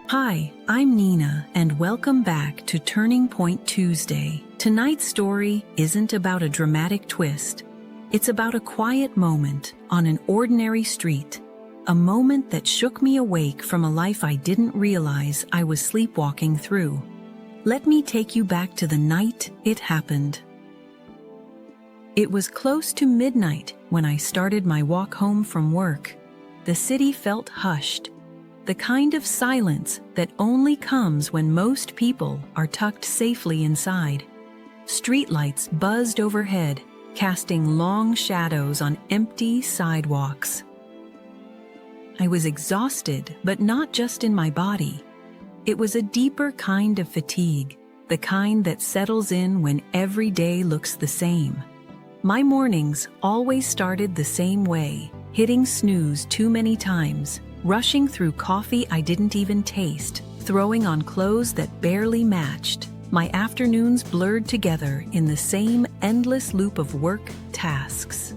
Hi, I'm Nina, and welcome back to Turning Point Tuesday. Tonight's story isn't about a dramatic twist. It's about a quiet moment on an ordinary street, a moment that shook me awake from a life I didn't realize I was sleepwalking through. Let me take you back to the night it happened. It was close to midnight when I started my walk home from work. The city felt hushed. The kind of silence that only comes when most people are tucked safely inside. Streetlights buzzed overhead, casting long shadows on empty sidewalks. I was exhausted, but not just in my body. It was a deeper kind of fatigue, the kind that settles in when every day looks the same. My mornings always started the same way, hitting snooze too many times, rushing through coffee I didn't even taste, throwing on clothes that barely matched. My afternoons blurred together in the same endless loop of work tasks.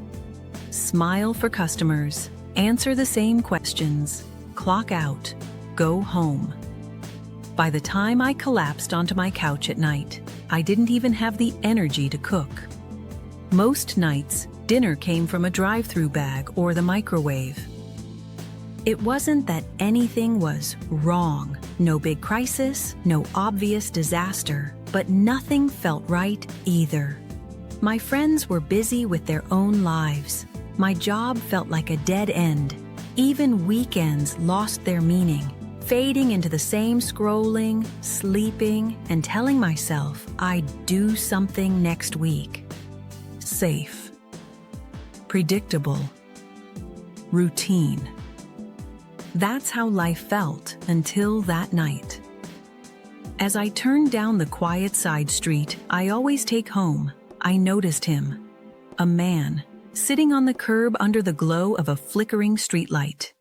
Smile for customers, answer the same questions, clock out, go home. By the time I collapsed onto my couch at night, I didn't even have the energy to cook. Most nights, dinner came from a drive-through bag or the microwave. It wasn't that anything was wrong, no big crisis, no obvious disaster, but nothing felt right either. My friends were busy with their own lives. My job felt like a dead end. Even weekends lost their meaning, fading into the same scrolling, sleeping, and telling myself I'd do something next week. Safe. Predictable. Routine. That's how life felt until that night. As I turned down the quiet side street I always take home, I noticed him. A man, sitting on the curb under the glow of a flickering streetlight.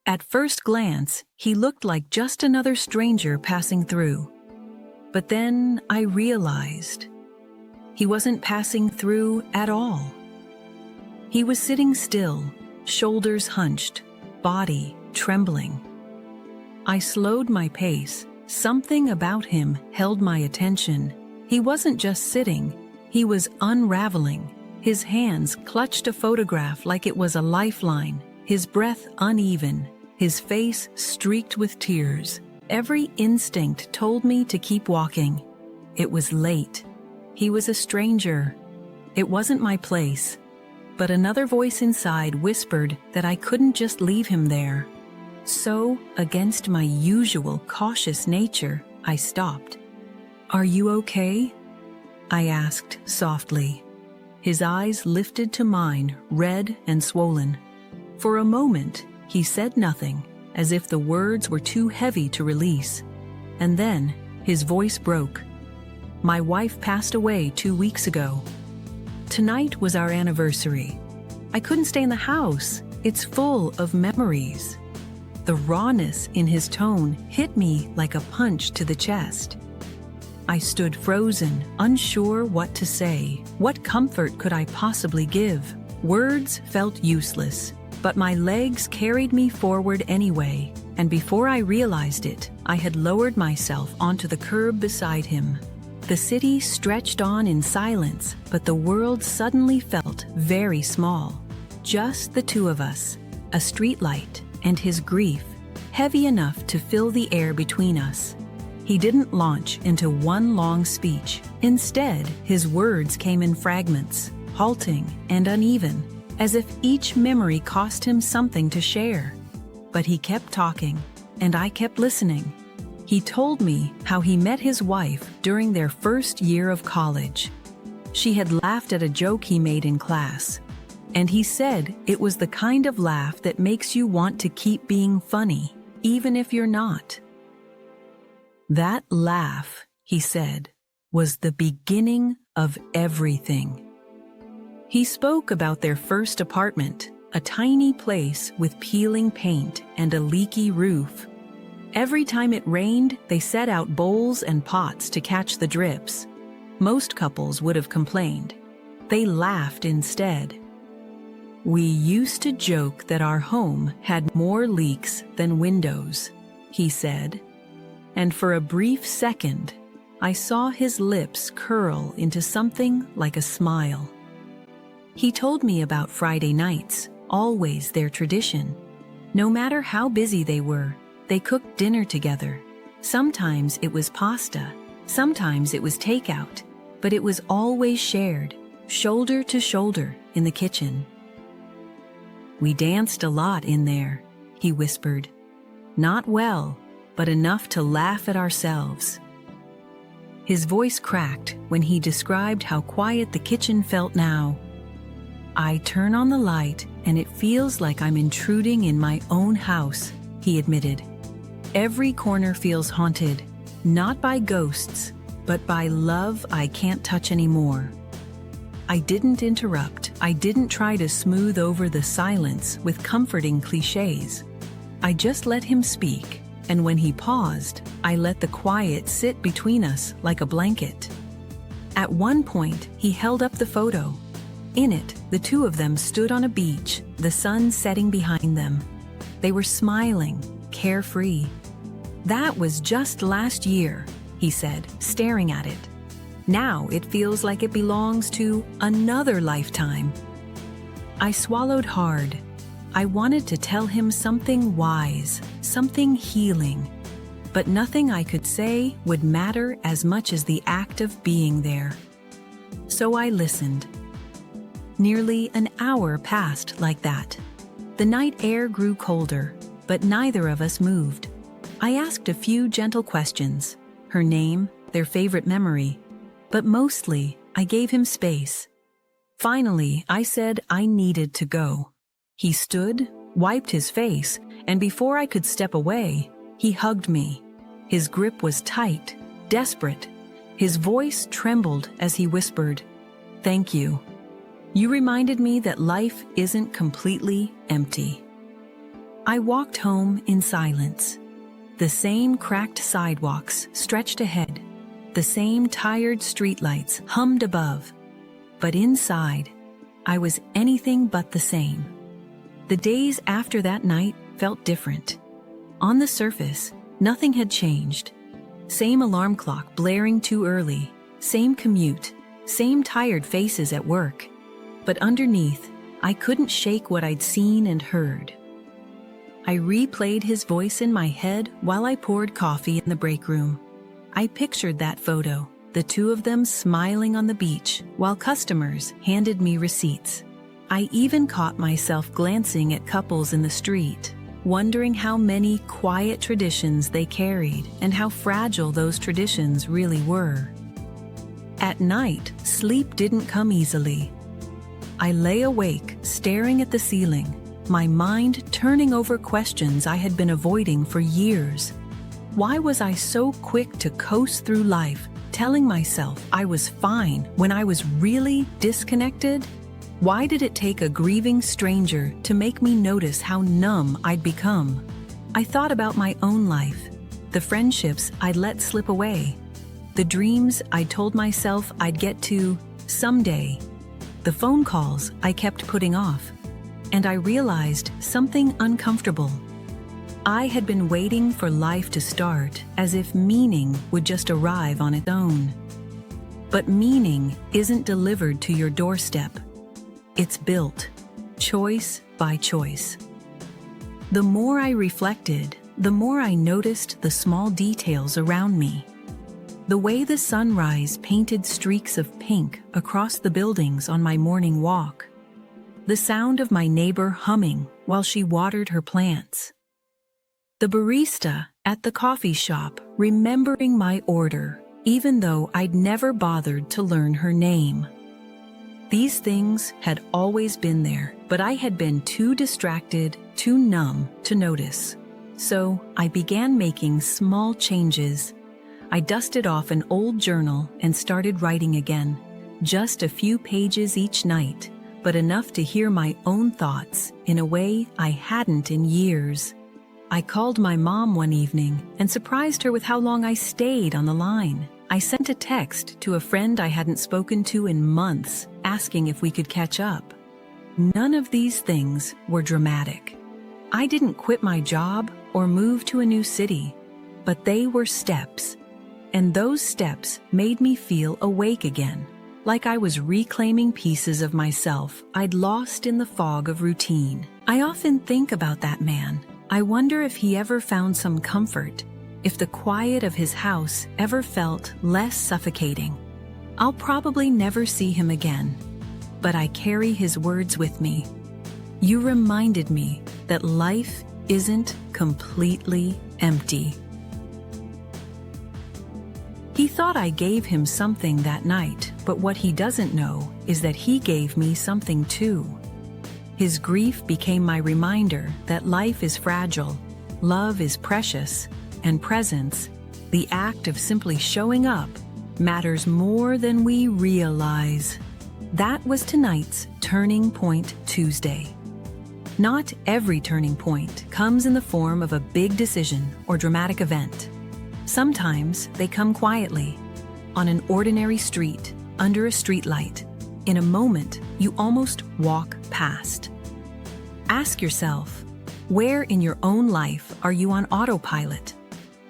At first glance, he looked like just another stranger passing through. But then I realized he wasn't passing through at all. He was sitting still, shoulders hunched, body trembling. I slowed my pace. Something about him held my attention. He wasn't just sitting, he was unraveling. His hands clutched a photograph like it was a lifeline, his breath uneven, his face streaked with tears. Every instinct told me to keep walking. It was late. He was a stranger. It wasn't my place. But another voice inside whispered that I couldn't just leave him there. So, against my usual cautious nature, I stopped. "Are you okay?" I asked softly. His eyes lifted to mine, red and swollen. For a moment, he said nothing, as if the words were too heavy to release. And then, his voice broke. "My wife passed away 2 weeks ago. Tonight was our anniversary. I couldn't stay in the house. It's full of memories." The rawness in his tone hit me like a punch to the chest. I stood frozen, unsure what to say. What comfort could I possibly give? Words felt useless, but my legs carried me forward anyway, and before I realized it, I had lowered myself onto the curb beside him. The city stretched on in silence, but the world suddenly felt very small. Just the two of us, a streetlight, and his grief, heavy enough to fill the air between us. He didn't launch into one long speech. Instead, his words came in fragments, halting and uneven, as if each memory cost him something to share. But he kept talking, and I kept listening. He told me how he met his wife during their first year of college. She had laughed at a joke he made in class, and he said it was the kind of laugh that makes you want to keep being funny, even if you're not. That laugh, he said, was the beginning of everything. He spoke about their first apartment, a tiny place with peeling paint and a leaky roof. Every time it rained, they set out bowls and pots to catch the drips. Most couples would have complained. They laughed instead. "We used to joke that our home had more leaks than windows," he said. and for a brief second, I saw his lips curl into something like a smile. He told me about Friday nights, always their tradition. No matter how busy they were, they cooked dinner together. Sometimes it was pasta, sometimes it was takeout, but it was always shared, shoulder to shoulder, in the kitchen. "We danced a lot in there," he whispered. "Not well, but enough to laugh at ourselves." His voice cracked when he described how quiet the kitchen felt now. "I turn on the light and it feels like I'm intruding in my own house," he admitted. "Every corner feels haunted, not by ghosts, but by love I can't touch anymore." I didn't interrupt. I didn't try to smooth over the silence with comforting cliches. I just let him speak, and when he paused, I let the quiet sit between us like a blanket. At one point, he held up the photo. In it, the two of them stood on a beach, the sun setting behind them. They were smiling, carefree. "That was just last year," he said, staring at it. "Now it feels like it belongs to another lifetime." I swallowed hard. I wanted to tell him something wise, something healing, but nothing I could say would matter as much as the act of being there. So I listened. Nearly an hour passed like that. The night air grew colder, but neither of us moved. I asked a few gentle questions, her name, their favorite memory, but mostly I gave him space. Finally, I said I needed to go. He stood, wiped his face, and before I could step away, he hugged me. His grip was tight, desperate. His voice trembled as he whispered, "Thank you. You reminded me that life isn't completely empty." I walked home in silence. The same cracked sidewalks stretched ahead. The same tired streetlights hummed above. But inside, I was anything but the same. The days after that night felt different. On the surface, nothing had changed. Same alarm clock blaring too early, same commute, same tired faces at work. But underneath, I couldn't shake what I'd seen and heard. I replayed his voice in my head while I poured coffee in the break room. I pictured that photo, the two of them smiling on the beach while customers handed me receipts. I even caught myself glancing at couples in the street, wondering how many quiet traditions they carried and how fragile those traditions really were. At night, sleep didn't come easily. I lay awake, staring at the ceiling, my mind turning over questions I had been avoiding for years. Why was I so quick to coast through life, telling myself I was fine when I was really disconnected? Why did it take a grieving stranger to make me notice how numb I'd become? I thought about my own life, the friendships I'd let slip away, the dreams I told myself I'd get to someday, the phone calls I kept putting off, and I realized something uncomfortable. I had been waiting for life to start as if meaning would just arrive on its own. But meaning isn't delivered to your doorstep. It's built, choice by choice. The more I reflected, the more I noticed the small details around me. The way the sunrise painted streaks of pink across the buildings on my morning walk. The sound of my neighbor humming while she watered her plants. The barista at the coffee shop remembering my order, even though I'd never bothered to learn her name. These things had always been there, but I had been too distracted, too numb to notice. So I began making small changes. I dusted off an old journal and started writing again, just a few pages each night, but enough to hear my own thoughts in a way I hadn't in years. I called my mom one evening and surprised her with how long I stayed on the line. I sent a text to a friend I hadn't spoken to in months, asking if we could catch up. None of these things were dramatic. I didn't quit my job or move to a new city, But they were steps, and those steps made me feel awake again, like I was reclaiming pieces of myself I'd lost in the fog of routine. I often think about that man. I wonder if he ever found some comfort, if the quiet of his house ever felt less suffocating. I'll probably never see him again, but I carry his words with me. You reminded me that life isn't completely empty. He thought I gave him something that night, but what he doesn't know is that he gave me something too. His grief became my reminder that life is fragile, love is precious, and presence, the act of simply showing up, matters more than we realize. That was tonight's Turning Point Tuesday. Not every turning point comes in the form of a big decision or dramatic event. Sometimes they come quietly, on an ordinary street, under a streetlight, in a moment you almost walk past. Ask yourself, where in your own life are you on autopilot?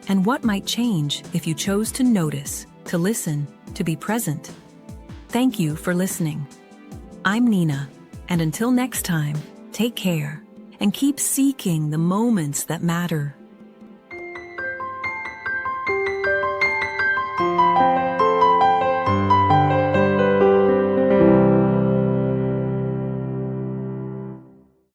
And what might change if you chose to notice, to listen, to be present? Thank you for listening. I'm Nina, and until next time, take care and keep seeking the moments that matter.